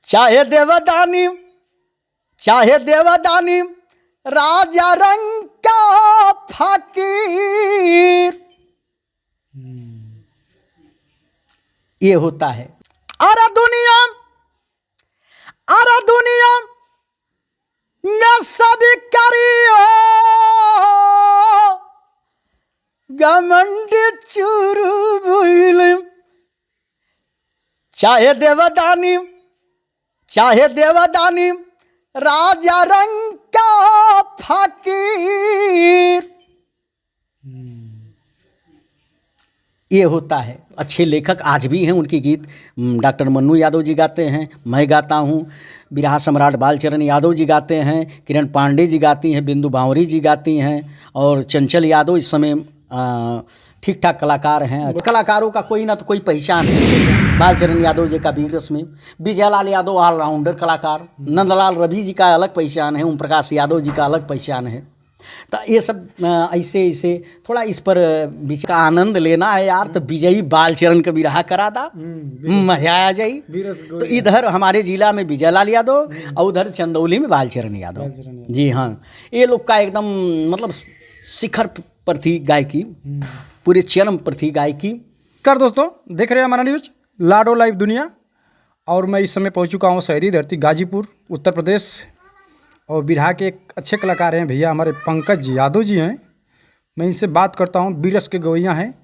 चाहे देवदानी राजा रंग का फकीर, ये होता है। अरे दुनिया में सभी करियो घमंड चुरुबुल। चाहे देवदानी राजा रंग का फकीर, ये होता है। अच्छे लेखक आज भी हैं, उनके गीत डॉक्टर मन्नू यादव जी गाते हैं, मैं गाता हूँ, बिरहा सम्राट बालचरण यादव जी गाते हैं, किरण पांडे जी गाती हैं, बिंदु बावरी जी गाती हैं, और चंचल यादव इस समय ठीक ठाक कलाकार हैं। कलाकारों का कोई ना तो कोई पहचान है। बालचरण यादव जी का बीरस में, विजयलाल यादव ऑलराउंडर कलाकार, नंदलाल रवि जी का अलग पहचान है, ओम प्रकाश यादव जी का अलग पहचान है। तो ये सब ऐसे थोड़ा इस पर बीच का आनंद लेना है यार, तो विजयी बालचरण का बिरहा करा था, मजा आ जाई। तो इधर हमारे जिला में विजयलाल यादव और उधर चंदौली में बालचरण यादव। जी हाँ, ये लोग का एकदम मतलब शिखर पर थी गायकी, पूरे चरम पर थी गायकी। कर दोस्तों देख रहे हैं हमारा न्यूज लाडो लाइव दुनिया, और मैं इस समय पहुंच चुका हूं शहरी धरती गाजीपुर उत्तर प्रदेश, और बिरहा के एक अच्छे कलाकार हैं भैया हमारे पंकज यादव जी हैं। मैं इनसे बात करता हूं, बीरस के गवैया हैं।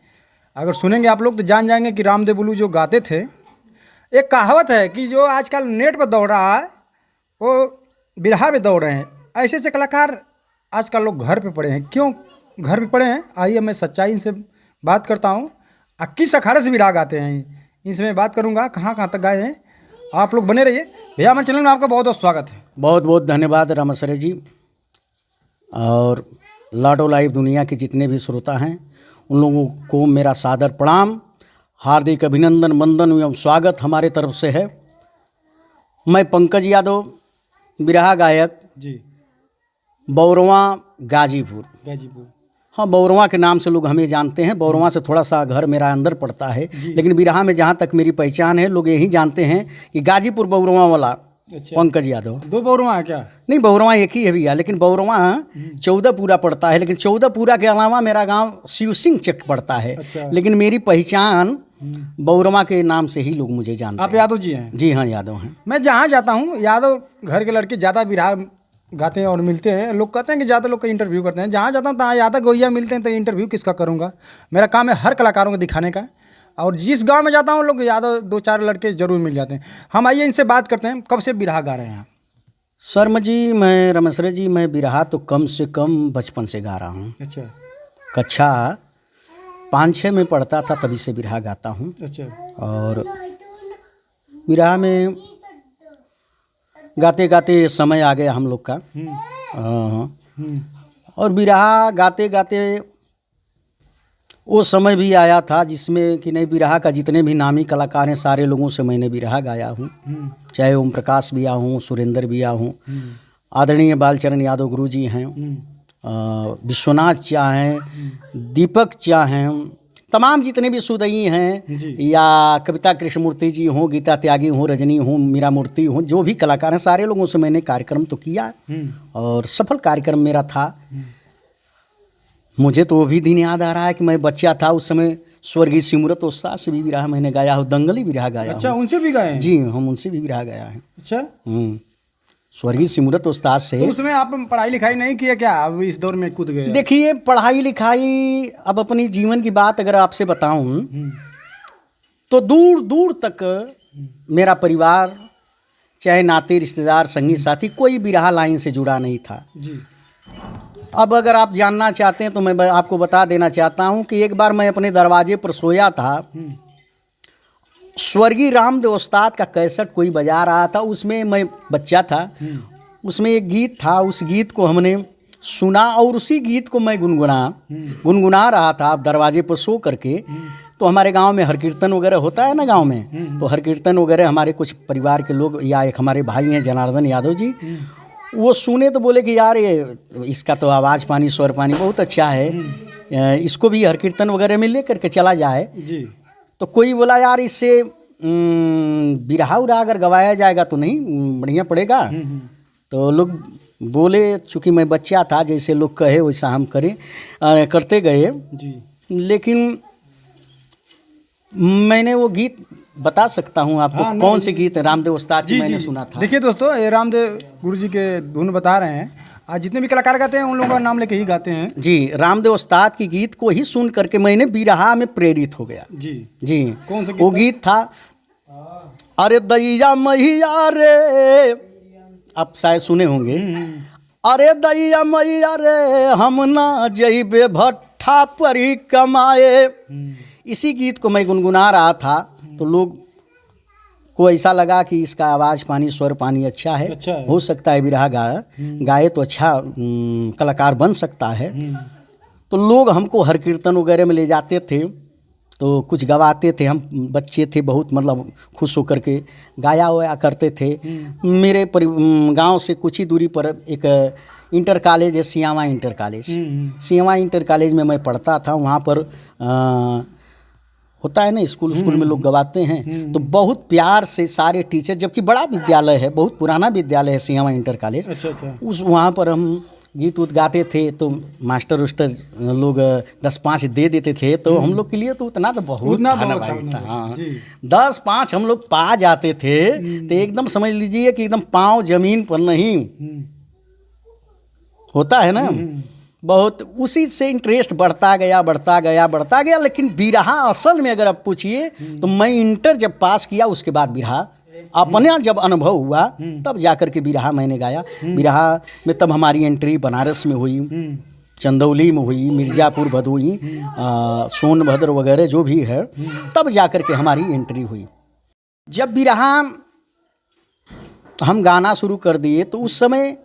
अगर सुनेंगे आप लोग तो जान जाएंगे कि रामदेव बुलू जो गाते थे। एक कहावत है कि जो आजकल नेट पर दौड़ रहा है वो बिरहा में दौड़ रहे हैं। ऐसे ऐसे कलाकार आजकल लोग घर पे पड़े हैं। क्यों घर पे पड़े हैं? आइए मैं सच्चाई इनसे बात करता हूँ। किस अखाड़े से बिरहा गाते हैं इनसे मैं बात करूँगा, कहाँ कहाँ तक गाए हैं। आप लोग बने रहिए भैया, हमारे चैनल में आपका बहुत बहुत स्वागत है। बहुत बहुत धन्यवाद रामसरे जी, और लाडो लाइव दुनिया के जितने भी श्रोता हैं उन लोगों को मेरा सादर प्रणाम, हार्दिक अभिनंदन, वंदन एवं स्वागत हमारे तरफ से है। मैं पंकज यादव, बिरहा गायक जी, बौरवा गाजीपुर। गाजीपुर, हाँ, बौरवा के नाम से लोग हमें जानते हैं। बौरवा से थोड़ा सा घर मेरा अंदर पड़ता है, लेकिन बिरहा में जहाँ तक मेरी पहचान है लोग यही जानते हैं कि गाजीपुर बौरवा वाला पंकज यादव। दो बौरवा है क्या? नहीं, बौरवा एक ही है भैया, लेकिन बौरवा 14 पूरा पड़ता है, लेकिन 14 पूरा के अलावा मेरा गांव शिव सिंह चक पड़ता है। अच्छा। लेकिन मेरी पहचान बौरवा के नाम से ही लोग मुझे जानते हैं। आप यादव जी हैं? जी हाँ, यादव हैं। मैं जहाँ जाता हूँ यादव घर के लड़के ज़्यादा बिरहा गाते हैं और मिलते हैं। लोग कहते हैं कि ज़्यादा लोग का इंटरव्यू करते हैं। जहाँ जाता हूँ तहाँ यादव गवैया मिलते हैं, तो इंटरव्यू किसका करूँगा? मेरा काम है हर कलाकारों को दिखाने का, और जिस गांव में जाता हूँ लोग यादव 2-4 लड़के जरूर मिल जाते हैं। हम आइए इनसे बात करते हैं। कब से बिरहा गा रहे हैं आप? शर्मा जी, मैं रमेश्वर जी, मैं बिरहा तो कम से कम बचपन से गा रहा हूँ। अच्छा। कक्षा 5-6 में पढ़ता था तभी से बिरहा गाता हूँ। अच्छा। और बिरहा में गाते गाते समय आ गया हम लोग का। और बिरहा गाते गाते वो समय भी आया था जिसमें कि नहीं, बिरहा का जितने भी नामी कलाकार हैं सारे लोगों से मैंने बिरहा गाया हूँ। चाहे ओम प्रकाश भैया हूँ, सुरेंद्र भैया हूँ, आदरणीय बालचरण यादव गुरु जी हैं, विश्वनाथ चा हैं, दीपक चा हैं, तमाम जितने भी सुदई हैं, या कविता कृष्णमूर्ति जी हों, गीता त्यागी हों, रजनी हों, मीरा मूर्ति हों, जो भी कलाकार हैं सारे लोगों से मैंने कार्यक्रम तो किया, और सफल कार्यक्रम मेरा था। मुझे तो वो भी दिन याद आ रहा है कि मैं बच्चा था उस समय स्वर्गीय सिमरत उस्ताद से भी बिरहा मैंने गाया हूँ, दंगली बिरहा गाया। अच्छा, उनसे भी गाए हैं? जी, हम उनसे भी बिरहा गाया है। अच्छा। स्वर्गीय सिमरत उस्ताद से। तो उसमें आप पढ़ाई लिखाई नहीं किया क्या? अब इस दौर में कूद गए? देखिए, पढ़ाई लिखाई, अब अपनी जीवन की बात अगर आपसे बताऊं तो दूर दूर तक मेरा परिवार, चाहे नाते रिश्तेदार, संगी साथी, कोई बिरहा लाइन से जुड़ा नहीं था जी। अब अगर आप जानना चाहते हैं तो मैं आपको बता देना चाहता हूं कि एक बार मैं अपने दरवाजे पर सोया था, स्वर्गीय रामदेव उस्ताद का कैसेट कोई बजा रहा था, उसमें मैं बच्चा था, उसमें एक गीत था, उस गीत को हमने सुना और उसी गीत को मैं गुनगुना रहा था अब दरवाजे पर सो करके। तो हमारे गांव में हर कीर्तन वगैरह होता है ना गांव में, तो हर कीर्तन वगैरह हमारे कुछ परिवार के लोग, या एक हमारे भाई हैं जनार्दन यादव जी, वो सुने तो बोले कि यार ये इसका तो आवाज़ पानी स्वर पानी बहुत अच्छा है, इसको भी हर कीर्तन वगैरह में ले करके चला जाए। जी। तो कोई बोला यार इससे बिरहा उरा अगर गवाया जाएगा तो नहीं बढ़िया पड़ेगा। तो लोग बोले, चूँकि मैं बच्चा था, जैसे लोग कहे वैसा हम करते गए। जी। लेकिन मैंने वो गीत बता सकता हूँ आपको। हाँ, कौन से गीत रामदेव उस्ताद की मैंने सुना था। देखिए दोस्तों, ये रामदेव गुरु जी के धुन बता रहे हैं। आज जितने भी कलाकार गाते हैं उन लोगों का नाम लेके ही गाते हैं। जी, रामदेव उस्ताद की गीत को ही सुन करके मैंने बिरहा में प्रेरित हो गया। जी। जी। कौन सा गीत वो गीत था, अरे दैया मैया रे, आप शायद सुने होंगे। अरे दैया मैया रे, हम ना जइबे भट्ठा परी कमाए। इसी गीत को मैं गुनगुना रहा था, तो लोग को ऐसा लगा कि इसका आवाज़ पानी, स्वर पानी अच्छा है, हो सकता है बिरहा गाए तो अच्छा कलाकार बन सकता है। तो लोग हमको हर कीर्तन वगैरह में ले जाते थे, तो कुछ गवाते थे। हम बच्चे थे, बहुत मतलब खुश होकर के गाया वाया करते थे। मेरे गांव से कुछ ही दूरी पर एक इंटर कॉलेज है, सियावा इंटर कॉलेज। सियावा इंटर कॉलेज में मैं पढ़ता था। वहाँ पर होता है ना, स्कूल में लोग गवाते हैं। तो बहुत प्यार से सारे टीचर, जबकि बड़ा विद्यालय है, बहुत पुराना विद्यालय है सियावा इंटर कॉलेज। अच्छा। उस वहाँ पर हम गीत उत गाते थे, तो मास्टर उस्टर लोग 10-5 दे देते थे। तो हम लोग के लिए तो उतना तो बहुत धारावाहिक था। हाँ, 10-5 हम लोग पा जाते थे, तो एकदम समझ लीजिए कि एकदम पाँव जमीन पर नहीं होता है ना। बहुत उसी से इंटरेस्ट बढ़ता गया। लेकिन बिरहा असल में अगर आप पूछिए तो मैं इंटर जब पास किया, उसके बाद बिरहा अपने जब अनुभव हुआ, तब जाकर के बिरहा मैंने गाया। बिरहा में तब हमारी एंट्री बनारस में हुई, चंदौली में हुई, मिर्ज़ापुर, भदोही, सोनभद्र वगैरह जो भी है, तब जाकर के हमारी एंट्री हुई। जब बिरहा हम गाना शुरू कर दिए, तो उस समय,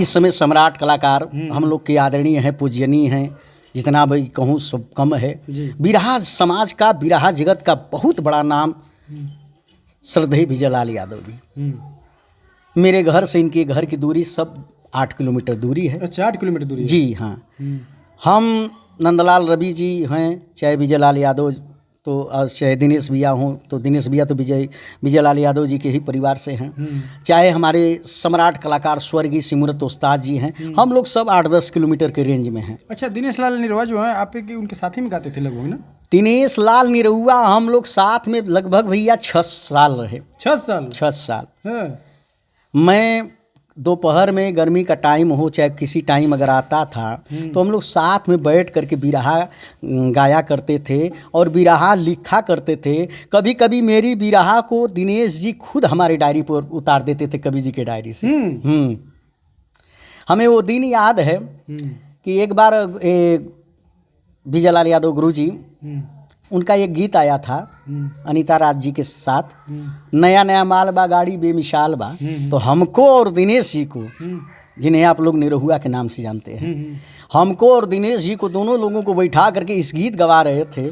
इस समय सम्राट कलाकार हम लोग के आदरणीय हैं, पूजनीय हैं, जितना भी कहूँ सब कम है। बिरहा समाज का, बिरहा जगत का बहुत बड़ा नाम श्रद्धेय विजयलाल यादव जी। मेरे घर से इनके घर की दूरी सब 8 किलोमीटर दूरी है। अच्छा, 8 किलोमीटर दूरी है। जी हाँ। हम नंदलाल रवि जी हैं, चाहे विजयलाल यादव, तो चाहे दिनेश भैया हों, तो दिनेश भैया तो विजयलाल यादव जी के ही परिवार से हैं। चाहे हमारे सम्राट कलाकार स्वर्गीय सिमरत उस्ताद जी हैं, हम लोग सब 8-10 किलोमीटर के रेंज में हैं। अच्छा, दिनेश लाल निरहुआ जो है आप उनके साथ ही में गाते थे लगभग ना? दिनेश लाल निरहुआ हम लोग साथ में लगभग भैया 6 साल रहे। 6 साल। हाँ। मैं दोपहर में, गर्मी का टाइम हो चाहे किसी टाइम अगर आता था, तो हम लोग साथ में बैठ करके बिरहा गाया करते थे और बिरहा लिखा करते थे। कभी कभी मेरी बिरहा को दिनेश जी खुद हमारे डायरी पर उतार देते थे, कवि जी के डायरी से। हमें वो दिन याद है कि एक बार विजयलाल यादव गुरु जी, उनका एक गीत आया था अनीता राज जी के साथ, नया नया माल बा गाड़ी बेमिसाल बा। तो हमको और दिनेश जी को, जिन्हें आप लोग निरहुआ के नाम से जानते हैं, हमको और दिनेश जी को, दोनों लोगों को बैठा करके इस गीत गवा रहे थे।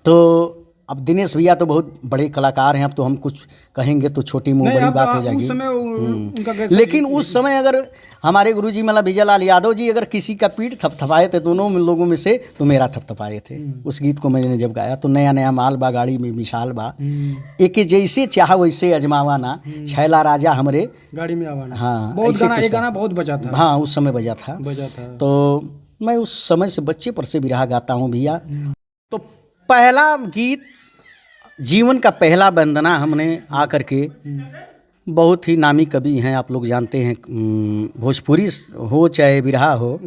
तो अब दिनेश भैया तो बहुत बड़े कलाकार हैं, अब तो हम कुछ कहेंगे तो छोटी मुँह बड़ी बात हो जाएगी। लेकिन उस समय अगर हमारे गुरुजी मतलब विजयलाल यादव जी अगर किसी का पीठ थपथपाए थे, दोनों लोगों में से, तो मेरा थपथपाए थे। उस गीत को मैंने जब गाया, तो नया नया माल बा गाड़ी में मिसाल बा, एक जैसे चाह वैसे अजमावा ना, छैला राजा हमरे गाड़ी में आवाना। हाँ, एक गाना बहुत बजा था। हाँ, उस समय बजा था। तो मैं उस समय से बच्चे पर से बिरहा गाता हूँ भैया। तो पहला गीत, जीवन का पहला वंदना, हमने आकर के, बहुत ही नामी कवि हैं, आप लोग जानते हैं, भोजपुरी हो चाहे बिरहा हो,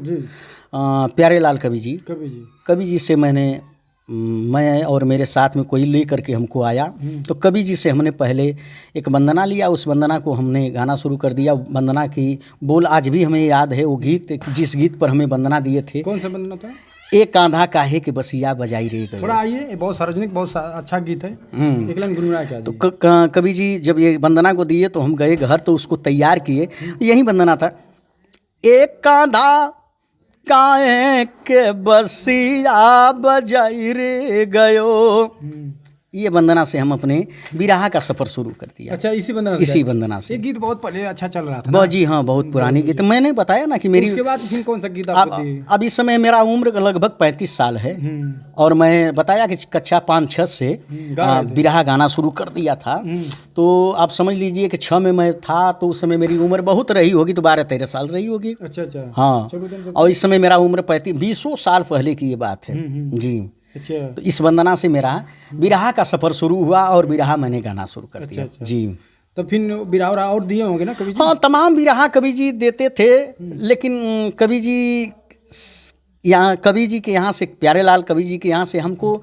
प्यारेलाल कवि जी से मैं और मेरे साथ में कोई ले करके हमको आया, तो कवि जी से हमने पहले एक वंदना लिया। उस वंदना को हमने गाना शुरू कर दिया। वंदना की बोल आज भी हमें याद है, वो गीत, जिस गीत पर हमें वंदना दिए थे। कौन सा वंदना था? एक कांधा काहे के बसिया बजाई रे गए। थोड़ा आइए, बहुत सार्वजनिक, बहुत अच्छा गीत है, एक लाइन गुनगुना क्या। तो कवि जी जब ये वंदना को दिए तो हम गए घर, तो उसको तैयार किए। यही वंदना था, एक कांधा काहे के बसिया बजाई रे गयो, ये वंदना से हम अपने बिरहा का सफ़र शुरू कर दिया। अच्छा, इसी वंदना से? इसी वंदना से। ये गीत बहुत पहले अच्छा चल रहा था बहुत जी हाँ, बहुत पुरानी गीत। मैंने बताया ना कि मेरी उसके बाद फिर कौन सा गीत आपको दी? अब इस समय मेरा उम्र लगभग 35 साल है और मैं बताया कि कक्षा 5-6 से बिरहा गाना शुरू कर दिया था। तो आप समझ लीजिए कि 6 में मैं था तो उस समय मेरी उम्र बहुत रही होगी, तो 12-13 साल रही होगी। अच्छा। हाँ, और इस समय मेरा उम्र 20 साल पहले की ये बात है जी। अच्छा। तो इस वंदना से मेरा बिरहा का सफ़र शुरू हुआ और बिरहा मैंने गाना शुरू कर दिया। जी। तो फिर बिरहा और दिए होंगे ना कवि जी? हाँ, तमाम बिरहा कवि जी देते थे, लेकिन कवि जी के यहाँ से, प्यारेलाल कवि जी के यहाँ से हमको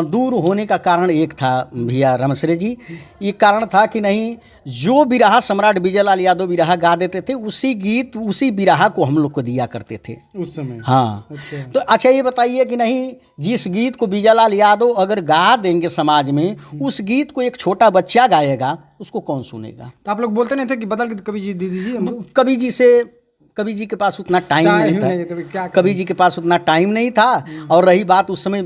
दूर होने का कारण एक था भैया रमसरे जी। ये कारण था कि नहीं, जो बिरहा सम्राट विजयलाल यादव बिरहा गा देते थे उसी बिरहा को हम लोग को दिया करते थे उस समय। हाँ। अच्छा। तो अच्छा ये बताइए कि नहीं, जिस गीत को विजयलाल यादव अगर गा देंगे समाज में, उस गीत को एक छोटा बच्चा गाएगा, उसको कौन सुनेगा? तो आप लोग बोलते नहीं थे कि बदल के कवि जी दे दीजिए हमको? कवि जी के पास उतना टाइम नहीं था। कवि जी के पास उतना टाइम नहीं था। और रही बात, उस समय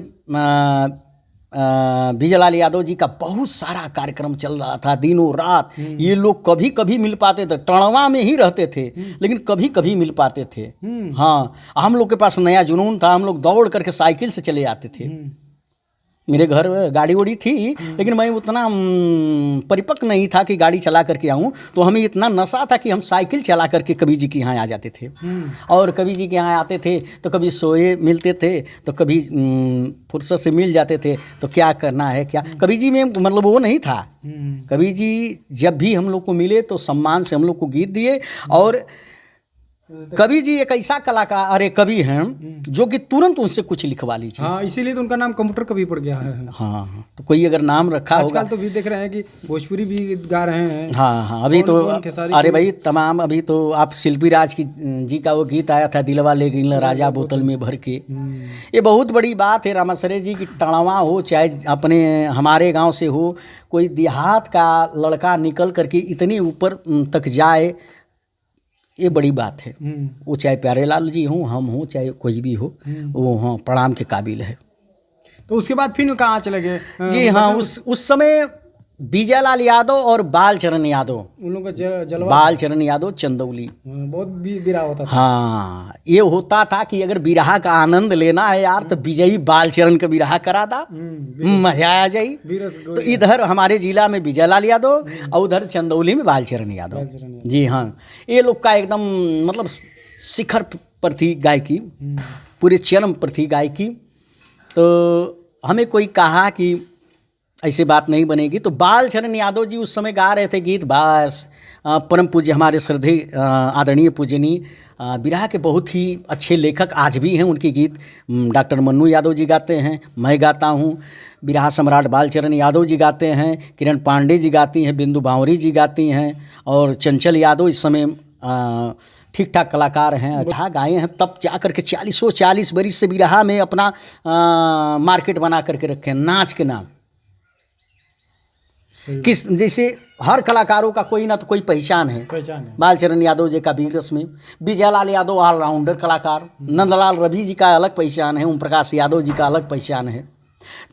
विजयलाल यादव जी का बहुत सारा कार्यक्रम चल रहा था, दिनों रात। ये लोग कभी कभी मिल पाते थे, टणवा में ही रहते थे, लेकिन कभी कभी मिल पाते थे। हाँ, हम लोग के पास नया जुनून था, हम लोग दौड़ करके साइकिल से चले आते थे। मेरे घर गाड़ी उड़ी थी, लेकिन मैं उतना परिपक्व नहीं था कि गाड़ी चला करके आऊँ। तो हमें इतना नशा था कि हम साइकिल चला करके कवि जी के यहाँ आ जाते थे। और कवि जी के यहाँ आते थे तो कभी सोए मिलते थे, तो कभी फुर्सत से मिल जाते थे। तो क्या करना है क्या, कवि जी में मतलब वो नहीं था। कवि जी जब भी हम लोग को मिले तो सम्मान से हम लोग को गीत दिए। और कवि जी एक ऐसा कलाकार, अरे कवि हैं जो कि तुरंत उनसे कुछ लिखवा लीजिए। हाँ, इसीलिए तो उनका नाम कंप्यूटर कवि पड़ गया है। हाँ, तो कोई अगर नाम रखा होगा। आजकल तो भी देख रहे हैं कि भोजपुरी भी गा रहे हैं। हाँ, अभी तो अरे भाई तमाम, अभी तो आप शिल्पी राज की जी का वो गीत आया था, दिलवा ले गिन राजा बोतल में भर के। ये बहुत बड़ी बात है रामासरे जी की, टणवा हो चाहे अपने हमारे गाँव से हो, कोई देहात का लड़का निकल करके इतनी ऊपर तक जाए, ये बड़ी बात है। वो चाहे प्यारेलाल जी हों, हम हों, चाहे कोई भी हो, वो हाँ प्रणाम के काबिल है। तो उसके बाद फिर कहाँ चले गए? जी हाँ, उस समय विजयलाल यादव और बालचरण यादव, उन लोगों का जलवा, बालचरण यादव चंदौली, बहुत बिरहा होता था। हाँ, ये होता था कि अगर बिरहा का आनंद लेना है यार, तो विजयी बालचरण का बिरहा करा था, मजा आ जाई। तो इधर हमारे जिला में विजयलाल यादव और उधर चंदौली में बालचरण यादव। जी हाँ, ये लोग का एकदम मतलब शिखर पर थी गायकी, पूरे चरम पर थी गायकी। तो हमें कोई कहा कि ऐसी बात नहीं बनेगी, तो बालचरण यादव जी उस समय गा रहे थे गीत। बस परम पूज्य हमारे श्रद्धेय आदरणीय पूजनीय बिरहा के बहुत ही अच्छे लेखक आज भी हैं, उनके गीत डॉक्टर मन्नू यादव जी गाते हैं, मैं गाता हूँ, बिरहा सम्राट बालचरण यादव जी गाते हैं, किरण पांडे जी गाती हैं, बिंदु बावरी जी गाती हैं, और चंचल यादव इस समय ठीक ठाक कलाकार हैं, अच्छा गाए हैं। तब जा करके 40 बरिस से बिरहा में अपना मार्केट बना करके रखे हैं, नाच के नाम। किस जैसे हर कलाकारों का कोई ना तो कोई पहचान है। बालचरण यादव जी का बीरस में, विजयलाल यादव ऑलराउंडर कलाकार, नंदलाल रवि जी का अलग पहचान है, ओम प्रकाश यादव जी का अलग पहचान है।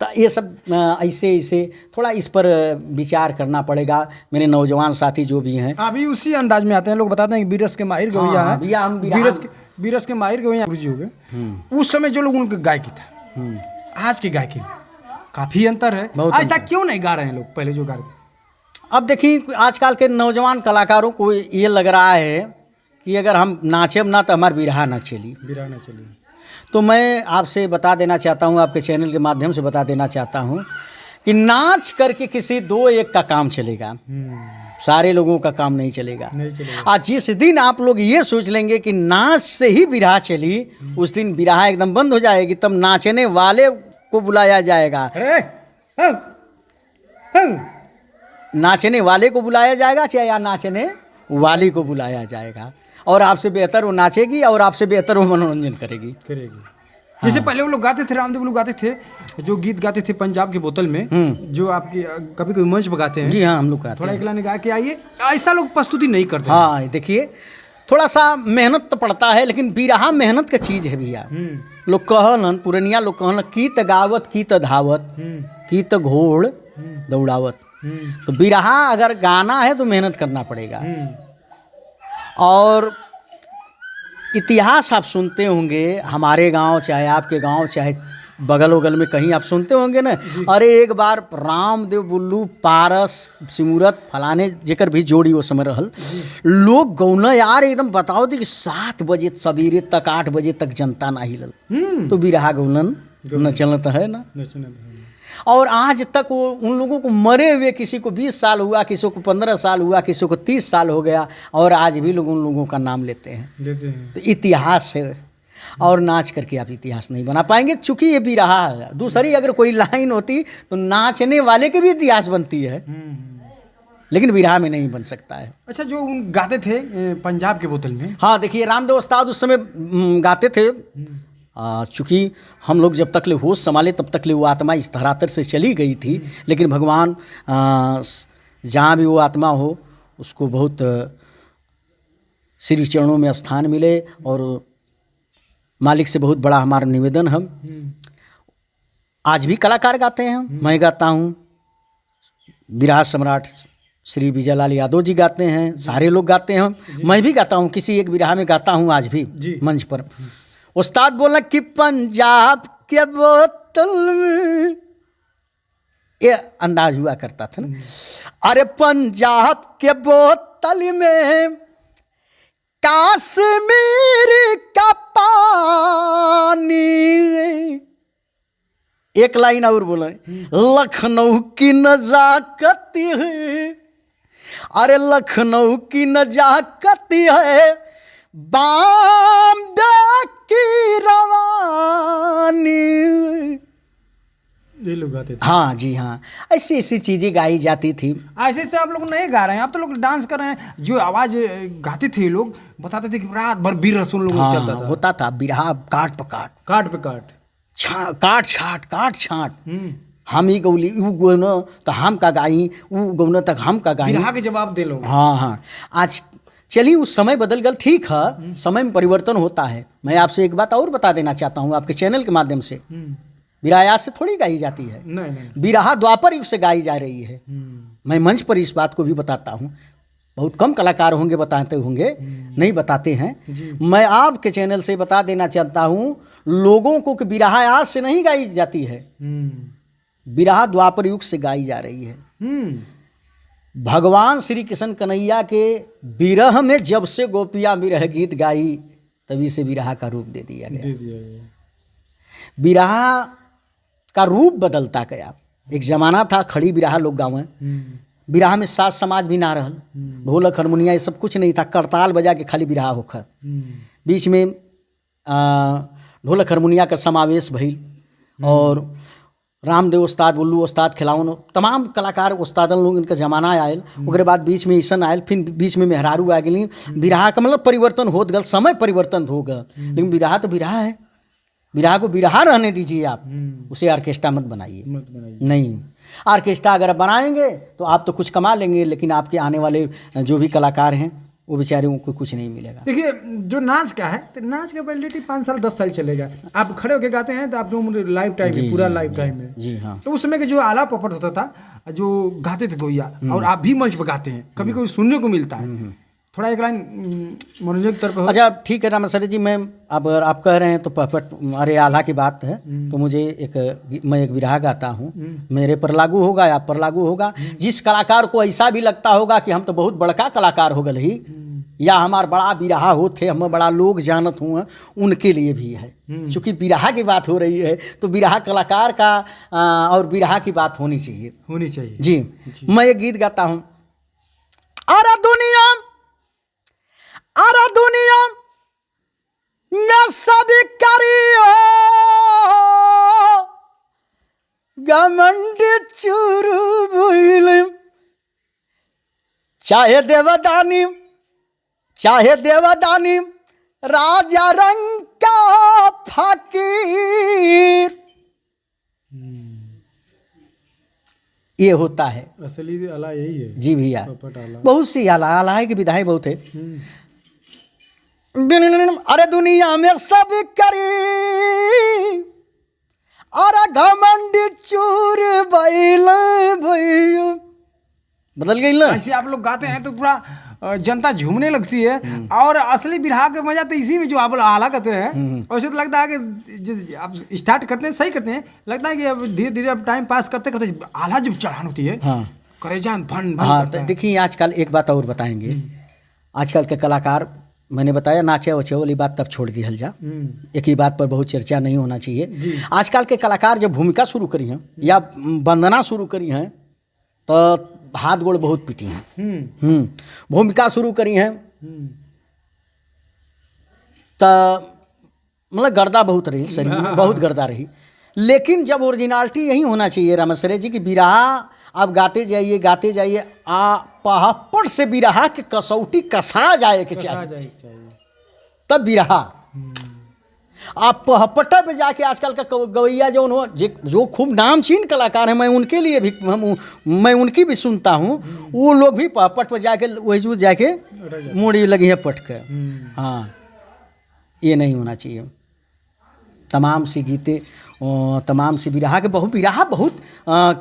तो ये सब ऐसे थोड़ा इस पर विचार करना पड़ेगा। मेरे नौजवान साथी जो भी हैं अभी उसी अंदाज में आते हैं, लोग बताते हैं कि बीरस के माहिर गवैया हैं। बीरस के माहिर गवैया गुरुजी हो गए। उस समय जो लोग उनके गायकी था, आज की गायकी में काफ़ी अंतर है। ऐसा क्यों नहीं गा रहे हैं लोग पहले जो गा रहे थे? अब देखिए, आजकल के नौजवान कलाकारों को ये लग रहा है कि अगर हम नाचेब ना तो हमारे बिरहा ना चली। तो मैं आपसे बता देना चाहता हूँ, आपके चैनल के माध्यम से बता देना चाहता हूँ कि नाच करके किसी 2-1 का काम चलेगा, सारे लोगों का काम नहीं चलेगा। आज जिस दिन आप लोग ये सोच लेंगे कि नाच से ही बिरहा चली, उस दिन बिरहा एकदम बंद हो जाएगी। तब नाचने वाले को बुलाया जाएगा, नाचने वाले को बुलाया जाएगा, चाहे या नाचने वाली को बुलाया जाएगा। और आपसे बेहतर वो नाचेगी और आपसे बेहतर वो मनोरंजन करेगी। जैसे पहले वो लोग गाते थे, रामदेव लोग गाते थे, जो गीत गाते थे पंजाब की बोतल में, जो आपकी कभी कभी मंच पर गाते हैं। जी हाँ, हम लोग गाते थोड़ा एक लाइन गा के आइए, ऐसा लोग प्रस्तुति नहीं करते। हाँ, देखिए थोड़ा सा मेहनत तो पड़ता है, लेकिन बिरहा मेहनत का चीज़ है भैया। लोग कहलन, पुरनिया लोग कहलन, कीत गावत कीत धावत कीत घोड़ दौड़ावत। तो बिरहा अगर गाना है तो मेहनत करना पड़ेगा। और इतिहास आप सुनते होंगे, हमारे गांव चाहे आपके गांव चाहे बगल वगल में कहीं आप सुनते होंगे ना, अरे एक बार रामदेव बुल्लू पारस सिमूरत फलाने जेकर भी जोड़ी वो समय रहल, लोग गौना यार एकदम बताओ थी कि 7 बजे सवेरे तक 8 बजे तक जनता ना हिलल। तो बिरहा गौलन न चलत है ना। और आज तक वो उन लोगों को मरे हुए, किसी को 20 साल हुआ, किसी को 15 साल हुआ, किसी को 30 साल हो गया, और आज भी लोग उन लोगों का नाम लेते हैं। तो इतिहास है, और नाच करके आप इतिहास नहीं बना पाएंगे, चूंकि ये भी रहा है। दूसरी अगर कोई लाइन होती तो नाचने वाले के भी इतिहास बनती है, लेकिन बिरहा में नहीं बन सकता है। अच्छा, जो उन गाते थे पंजाब के बोतल में, हाँ देखिए, रामदेव उस्ताद उस समय गाते थे। चूँकि हम लोग जब तक ले होश संभाले तब तक ले वो आत्मा इस धरातल से चली गई थी, लेकिन भगवान जहाँ भी वो आत्मा हो उसको बहुत श्री चरणों में स्थान मिले। और मालिक से बहुत बड़ा हमारा निवेदन है, आज भी कलाकार गाते हैं, मैं गाता हूँ, बिरहा सम्राट श्री विजयलाल यादव जी गाते हैं, सारे लोग गाते हैं, मैं भी गाता हूँ, किसी एक बिरहा में गाता हूँ आज भी मंच पर। उस्ताद बोला कि पंजाब के बोतल में, ये अंदाज हुआ करता था ना, अरे पंजाब के बोतल में कश्मीर का पानी। एक लाइन और बोले, लखनऊ की नजाकत है, अरे लखनऊ की नजाकत है, बॉम्बे की रवानी। ये लोग गाते थे। हाँ जी हाँ, ऐसी ऐसी चीज़ें गाई जाती थी। ऐसे से आप लोग नहीं गा रहे हैं, आप तो लोग डांस कर रहे हैं। जो आवाज़ गाते थे लोग बताते थे कि रात भर बीर रसूल लोगों हाँ, चलता था। होता था बिरहा, काट पकाट, काट पे काट, काट छाट, काट छाट। हम ही गौली ऊ गौना तो हम का गाई, ऊ गौना तक हम का गाई। बिरहा के जवाब दे लो। हाँ हाँ, आज चलिए उस समय बदल गल, ठीक है, समय में परिवर्तन होता है। मैं आपसे एक बात और बता देना चाहता हूँ आपके चैनल के माध्यम से, बिरहा आज से थोड़ी गाई जाती है, नहीं। बिरहा द्वापर युग से गाई जा रही है। मैं मंच पर इस बात को भी बताता हूँ, बहुत कम कलाकार होंगे बताते होंगे, नहीं बताते हैं। मैं आपके चैनल से बता देना चाहता हूँ लोगों को कि बिरहा आज से नहीं गाई जाती है, बिरहा द्वापर युग से गाई जा रही है। भगवान श्री कृष्ण कन्हैया के विरह में जब से गोपियाँ विरह गीत गाई, तभी से बिरहा का रूप दे दिया गया। बिरहा का रूप बदलता गया। एक जमाना था खड़ी बिरहा लोग गाँव, बिरहा में साज समाज भी ना रहल, ढोलक हारमोनिया ये सब कुछ नहीं था, करताल बजा के खाली बिरहा होकर। बीच में ढोलक हारमोनिया का समावेश भइल, और रामदेव उस्ताद, बुल्लू उस्ताद, खिलावन, तमाम कलाकार उस्तादन लोग इनका जमाना आयल। ओकरे बाद बीच में ईसन आयल, फिर बीच में मेहरारू आ गई। बिरहा का मतलब परिवर्तन होत गल, समय परिवर्तन हो गया, लेकिन बिरहा तो बिरहा है। बिरहा को बिरहा रहने दीजिए आप, उसे ऑर्केस्ट्रा मत बनाइए। नहीं, ऑर्केस्ट्रा अगर बनाएंगे तो आप तो कुछ कमा लेंगे, लेकिन आपके आने वाले जो भी कलाकार हैं वो बेचारे को कुछ नहीं मिलेगा। देखिए, जो नाच का है तो नाच का वैलिडिटी 5 साल 10 साल चलेगा। आप खड़े होकर गाते हैं तो आपकी उम्र लाइफ टाइम है, पूरा लाइफ टाइम है। जी हाँ। तो उस समय के जो आला पोपट होता था, जो गाते थे गोइया, और आप भी मंच पर गाते हैं, कभी कभी सुनने को मिलता है। थोड़ा एक लाइन मनोरंजक तौर पर। अच्छा ठीक है रामेश्वर जी, मैं अब अगर आप कह रहे हैं तो परफेक्ट, अरे आल्हा की बात है, तो मुझे मैं एक बिरहा गाता हूँ, मेरे पर लागू होगा, आप पर लागू होगा। जिस कलाकार को ऐसा भी लगता होगा कि हम तो बहुत बड़का कलाकार हो गए ही, या हमार बड़ा बिरहा होते, हम बड़ा लोग जानत हुए, उनके लिए भी है। चूँकि बिरहा की बात हो रही है तो बिरहा कलाकार का और बिरहा की बात होनी चाहिए जी। मैं एक गीत गाता हूँ, अरे दुनिया मैं सभी करियो घमंड चूरू भूल, चाहे देवदानी राजा रंग का फकीर। ये होता है असली आला यही है जी भैया। बहुत सी आला, आला की विधाएं बहुत है। अरे दुनिया में सब करी, अरे घमंड चूर बैल भैया। बदल गई ना? ऐसे आप लोग गाते हैं तो पूरा जनता झूमने लगती है। और असली बिरहा का मजा तो इसी में जो आप लोग आला करते हैं। वैसे तो लगता है कि जो आप स्टार्ट करते हैं सही करते हैं, लगता है कि अब धीरे धीरे अब टाइम पास करते करते आला जब चढ़ान होती है, हाँ करेजान भन भन हाँ। करता है। देखिए आजकल एक बात और बताएंगे, आजकल के कलाकार, मैंने बताया नाचे वचे वाली बात तब छोड़ दी हल जा, एक ही बात पर बहुत चर्चा नहीं होना चाहिए। आजकल के कलाकार जब भूमिका शुरू करी हैं या वंदना शुरू करी हैं तो हाथ गोड़ बहुत पीटी हैं। भूमिका शुरू करी हैं तो मतलब गर्दा बहुत रही शरीर में, बहुत गर्दा रही। लेकिन जब ओरिजिनलिटी यही होना चाहिए रामसरे जी की बिरहा आप गाते जाइए आ पहापड़ से बिरहा के कसौटी कसा जाए के चाहिए तब बिरहा। आप पहपटा पे जाके आजकल का गवैया जो खूब नामचीन कलाकार हैं, मैं उनके लिए भी मैं उनकी भी सुनता हूँ, वो लोग भी पहपट पे जाके वही जो जाके मुड़ी लगी है पट के। हाँ ये नहीं होना चाहिए। तमाम सी गीते, तमाम सी बिरहा के बिरहा बहुत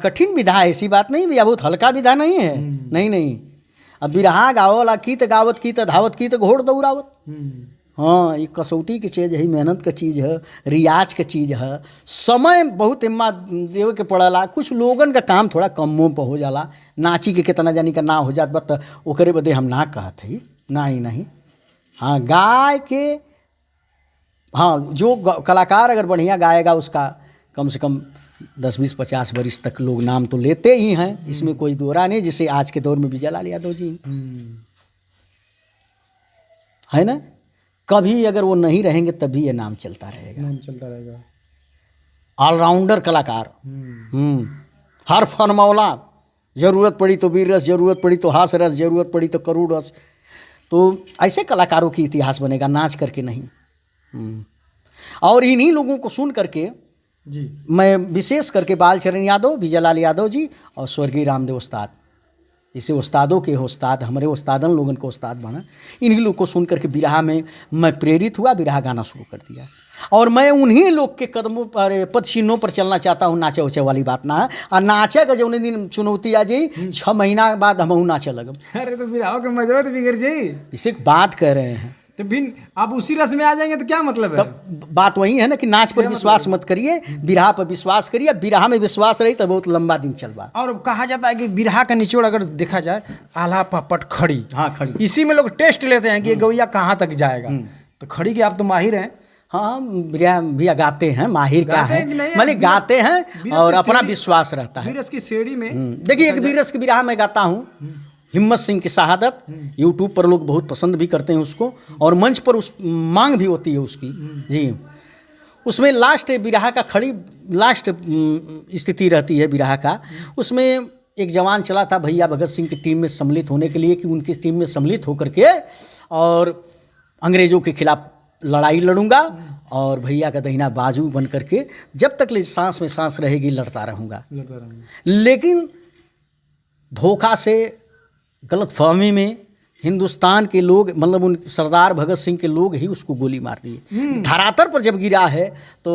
कठिन विधा है, ऐसी बात नहीं भैया, बहुत हल्का विधा नहीं है। नहीं अब बिरहा गावला की तो गावत की तो धावत की तो घोड़ दौड़ावत। हाँ ये कसौटी की चीज़ है, मेहनत का चीज़ है, रियाज का चीज़ है, समय बहुत हिम्मत देवे के पड़ला। कुछ लोगन का काम थोड़ा कमों पर हो जाला, नाची के कितना जानी का ना हो जात बट ओकरे बदे हम ना कहत ही नहीं। हाँ गाय के, हाँ जो कलाकार अगर बढ़िया गाएगा उसका कम से कम 10-20-50 वर्ष तक लोग नाम तो लेते ही हैं, इसमें कोई दोरा नहीं। जैसे आज के दौर में विजय लाल यादव जी है ना, कभी अगर वो नहीं रहेंगे तभी ये नाम चलता रहेगा। ऑलराउंडर कलाकार, हर फॉर्मूला, जरूरत पड़ी तो वीर रस, जरूरत पड़ी तो हास रस, जरूरत पड़ी तो करूड़ रस। तो ऐसे कलाकारों की इतिहास बनेगा, नाच करके नहीं। और इन्हीं लोगों को सुन करके जी मैं विशेष करके बालचरण यादव, विजयलाल यादव जी और स्वर्गीय रामदेव उस्ताद, इसे उस्तादों के उस्ताद, हमारे उस्तादन लोगन को उस्ताद बना, इन्हीं लोग को सुन करके बिरहा में मैं प्रेरित हुआ, बिरहा गाना शुरू कर दिया। और मैं उन्हीं लोग के कदमों पर, पद चिन्हों पर चलना चाहता हूँ। नाचे उचे वाली बात ना है। और नाचे का जो उन्हें दिन चुनौती आ जाई, 6 महीना बाद हम नाचे लगम। अरे तो बिरहा के मजा तो बिगड़ जाई। इसे बात कर रहे हैं तो बिन आप उसी रस में आ जाएंगे तो क्या मतलब है? तब बात वही है ना कि नाच पर विश्वास मत करिए, बिरहा पर विश्वास करिए। बिरहा में विश्वास रही तो बहुत लंबा दिन चलवा। और कहा जाता है कि बिरहा का निचोड़ अगर देखा जाए, आला पपट खड़ी। हाँ खड़ी, इसी में लोग टेस्ट लेते हैं कि ये गवैया कहाँ तक जाएगा। तो खड़ी के आप तो माहिर हैं। हाँ बिरहा गाते हैं, माहिर का गाते है, हैं कि नहीं? माने गाते हैं और अपना विश्वास रहता है। बीरस की सीढ़ी में देखिए एक बीरस की बिरहा में गाता हूँ, हिम्मत सिंह की शहादत। यूट्यूब पर लोग बहुत पसंद भी करते हैं उसको, और मंच पर उस मांग भी होती है उसकी जी। उसमें लास्ट बिरहा का खड़ी लास्ट स्थिति रहती है बिरहा का। उसमें एक जवान चला था भैया भगत सिंह की टीम में सम्मिलित होने के लिए कि उनकी टीम में सम्मिलित होकर के और अंग्रेज़ों के खिलाफ लड़ाई लड़ूंगा और भैया का दहिना बाजू बन करके जब तक सांस में सांस रहेगी लड़ता रहूँगा। लेकिन धोखा से, गलत फहमी में हिंदुस्तान के लोग, मतलब उन सरदार भगत सिंह के लोग ही उसको गोली मार दिए। धरातल पर जब गिरा है तो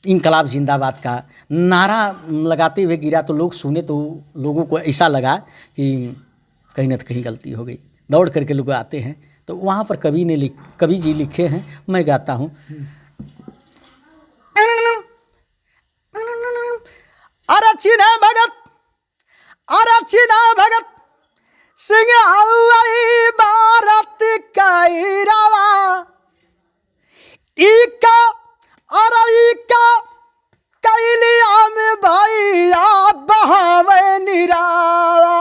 इनकलाब जिंदाबाद का नारा लगाते हुए गिरा तो लोग सुने तो लोगों को ऐसा लगा कि कहीं न कहीं गलती हो गई। दौड़ करके लोग आते हैं तो वहाँ पर कवि जी लिखे हैं, मैं गाता हूँ। अरे चिन्ह भगत, अरे चिन्ह भगत सिंह आई भारत का इरावा, इका अरे इका कैलिया में भैया बहावे निरावा।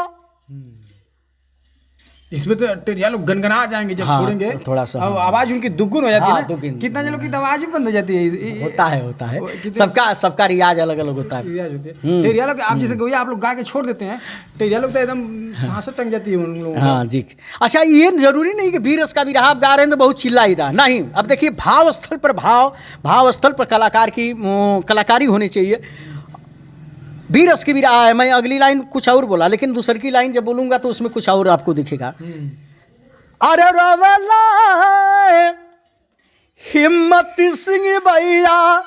इसमें तो टेरिया लोग गनगना जाएंगे जब हाँ, छोड़ेंगे थोड़ा सा अब आवाज उनकी दुगुन हो जाती हाँ, है ना। दुगुन। कितना जनों की तो आवाज ही बंद हो जाती है। होता है सबका रियाज अलग अलग होता है। रियाज होती है। टेरिया लोग आप जैसे गवैया आप लोग गा के छोड़ देते हैं, टेरिया लोग तो एकदम सांस टंग जाती है उन लोगों को। हाँ जी। अच्छा ये जरूरी नहीं कि बीरस का बिरहा आप गा रहे हैं तो बहुत चिल्ला इदा नहीं। अब देखिए भाव स्थल पर कलाकार की कलाकारी होनी चाहिए। बीरस की बिरहा है, मैं अगली लाइन कुछ और बोला लेकिन दूसरी की लाइन जब बोलूँगा तो उसमें कुछ और आपको दिखेगा। अरे रवला हिम्मत सिंह भैया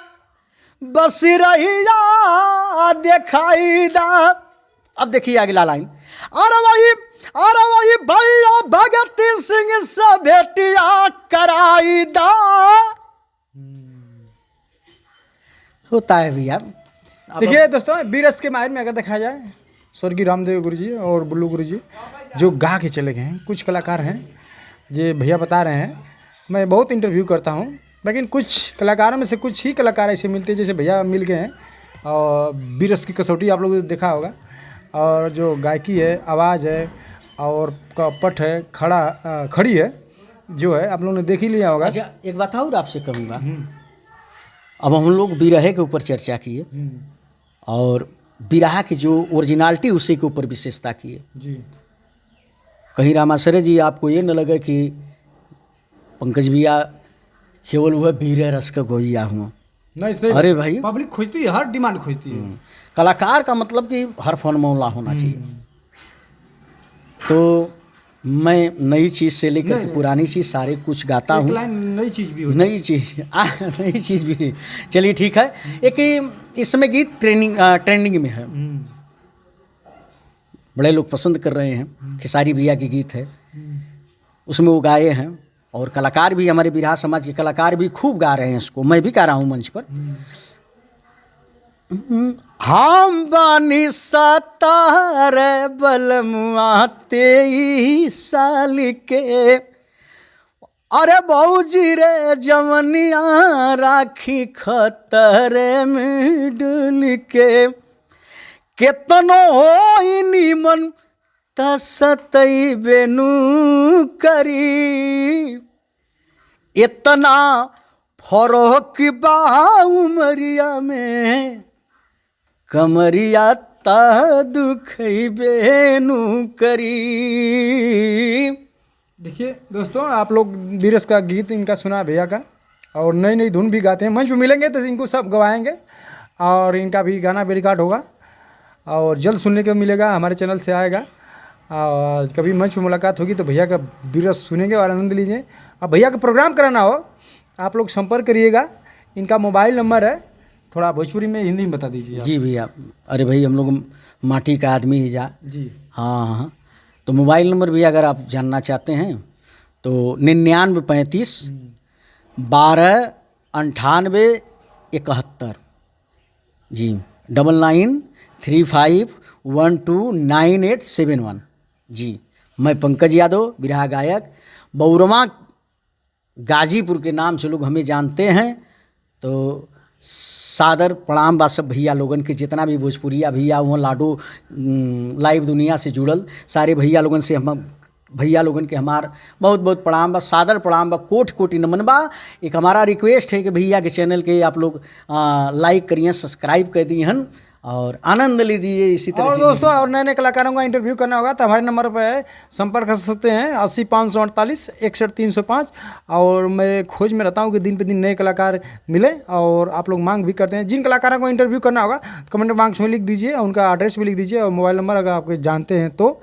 बस रहिया दिखाई दा। अब देखिए अगला लाइन, अरे वही भैया भगत सिंह से भेटिया कराई दा। होता है भैया। देखिए दोस्तों, बीरस के माहिर में अगर देखा जाए, स्वर्गीय रामदेव गुरु जी और बुल्लू गुरु जी जो गा के चले गए हैं, कुछ कलाकार हैं ये भैया बता रहे हैं। मैं बहुत इंटरव्यू करता हूँ, लेकिन कुछ कलाकारों में से कुछ ही कलाकार ऐसे मिलते हैं जैसे भैया मिल गए हैं। और बीरस की कसौटी आप लोगों ने देखा होगा, और जो गायकी है, आवाज़ है और पट है, खड़ी है जो है, आप लोगों ने देख ही लिया होगा। अच्छा, एक बात और आपसे कहूँगा, अब हम लोग बिरहे के ऊपर चर्चा किए और बिरहा की जो ओरिजिनलिटी उसी के ऊपर विशेषता किए जी। कहीं रामाशरे जी आपको ये न लगे कि पंकज भैया केवल वह बीरे रस का गोजिया हुआ। नहीं सही, अरे भाई, पब्लिक खोजती है, हर डिमांड खोजती है। कलाकार का मतलब कि हर फन मौला होना चाहिए। तो मैं नई चीज़ से लेकर के पुरानी चीज़ सारे कुछ गाता हूँ। नई चीज़ भी नई चीज़ भी। चलिए ठीक है। एक इस समय गीत ट्रेंडिंग में है, बड़े लोग पसंद कर रहे हैं। खेसारी भैया के गीत है, उसमें वो गाए हैं और कलाकार भी, हमारे बिरहा समाज के कलाकार भी खूब गा रहे हैं इसको। मैं भी गा रहा हूँ मंच पर। हम बानी 17 बलमुआ 23 साल के, अरे बऊजी रे जवनिया राखी खतरे में डुल के, केतनो होई नीमन तसतई बेनु करी, इतना फरक बा उमरिया में, कमरिया ता दुखई बेनु करी। देखिए दोस्तों, आप लोग बीरस का गीत इनका सुना भैया का, और नई नई धुन भी गाते हैं। मंच पे मिलेंगे तो इनको सब गवाएंगे, और इनका भी गाना भी रिकॉर्ड होगा और जल्द सुनने को मिलेगा, हमारे चैनल से आएगा। और कभी मंच पे मुलाकात होगी तो भैया का बीरस सुनेंगे और आनंद लीजिए। अब भैया का प्रोग्राम कराना हो आप लोग संपर्क करिएगा। इनका मोबाइल नंबर है, थोड़ा भोजपुरी में हिंदी में बता दीजिए आप। जी भैया, अरे भाई हम लोग माटी का आदमी ही जा जी। हाँ, तो मोबाइल नंबर भी अगर आप जानना चाहते हैं तो 9935 12 98 71 जी, 9935129871 जी। मैं पंकज यादव, बिरहा गायक, बउरमा गाजीपुर के नाम से लोग हमें जानते हैं। तो सादर प्रणाम बा सब भैया लोगन के, जितना भी भोजपुरिया भैया हुआ, लाडो लाइव दुनिया से जुड़ल सारे भैया लोगन से, हम भैया लोगन के हमार बहुत बहुत प्रणाम बा, सादर प्रणाम बा, कोटि कोटि नमन बा। एक हमारा रिक्वेस्ट है कि भैया के चैनल के आप लोग लाइक करिए, सब्सक्राइब कर दिए हन और आनंद लीजिए इसी तरह और से। दोस्तों, और नए नए कलाकारों का इंटरव्यू करना होगा तो हमारे नंबर पर संपर्क कर सकते हैं 80 548 61 305। और मैं खोज में रहता हूँ कि दिन पे दिन नए कलाकार मिले, और आप लोग मांग भी करते हैं। जिन कलाकारों को इंटरव्यू करना होगा कमेंट बॉक्स में लिख दीजिए, उनका एड्रेस भी लिख दीजिए और मोबाइल नंबर अगर आप जानते हैं तो,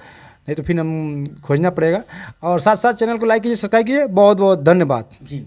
नहीं तो फिर हम खोजना पड़ेगा। और साथ साथ चैनल को लाइक कीजिए, सब्सक्राइब कीजिए। बहुत बहुत धन्यवाद जी।